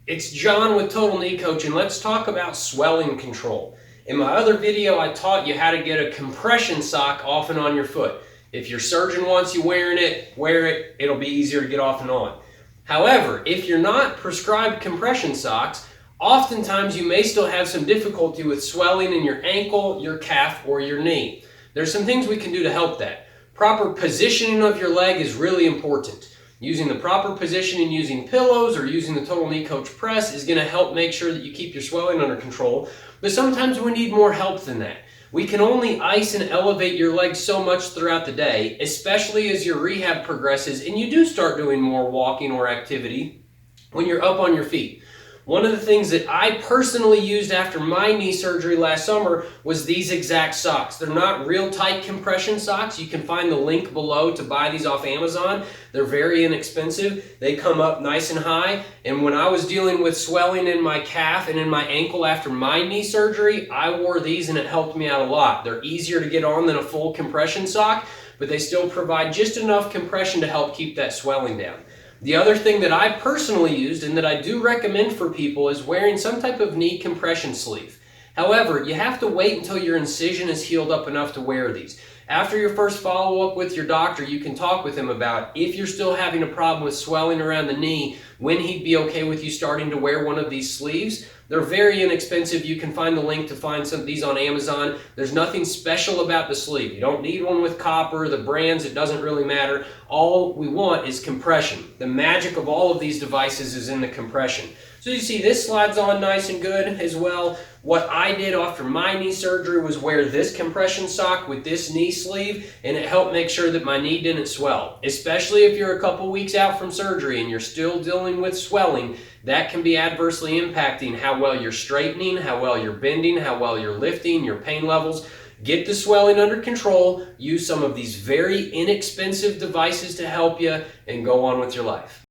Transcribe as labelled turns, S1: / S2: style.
S1: It's John with Total Knee Coaching. Let's talk about swelling control. In my other video, I taught you how to get a compression sock off and on your foot. If your surgeon wants you wearing it, wear it. It'll be easier to get off and on. However, if you're not prescribed compression socks, oftentimes you may still have some difficulty with swelling in your ankle, your calf, or your knee. There's some things we can do to help that. Proper positioning of your leg is really important. Using the proper positioning, using pillows or using the Total Knee Coach press is going to help make sure that you keep your swelling under control. But sometimes we need more help than that. We can only ice and elevate your legs so much throughout the day, especially as your rehab progresses and you do start doing more walking or activity when you're up on your feet. One of the things that I personally used after my knee surgery last summer was these exact socks. They're not real tight compression socks. You can find the link below to buy these off Amazon. They're very inexpensive. They come up nice and high. And when I was dealing with swelling in my calf and in my ankle after my knee surgery, I wore these and it helped me out a lot. They're easier to get on than a full compression sock, but they still provide just enough compression to help keep that swelling down. The other thing that I personally used and that I do recommend for people is wearing some type of knee compression sleeve. However, you have to wait until your incision is healed up enough to wear these. After your first follow-up with your doctor, you can talk with him about if you're still having a problem with swelling around the knee, when he'd be okay with you starting to wear one of these sleeves. They're very inexpensive. You can find the link to find some of these on Amazon. There's nothing special about the sleeve. You don't need one with copper, the brands, it doesn't really matter. All we want is compression. The magic of all of these devices is in the compression. So you see this slides on nice and good as well. What I did after my knee surgery was wear this compression sock with this knee sleeve, and it helped make sure that my knee didn't swell. Especially if you're a couple weeks out from surgery and you're still dealing with swelling, that can be adversely impacting how well you're straightening, how well you're bending, how well you're lifting, your pain levels. Get the swelling under control, use some of these very inexpensive devices to help you, and go on with your life.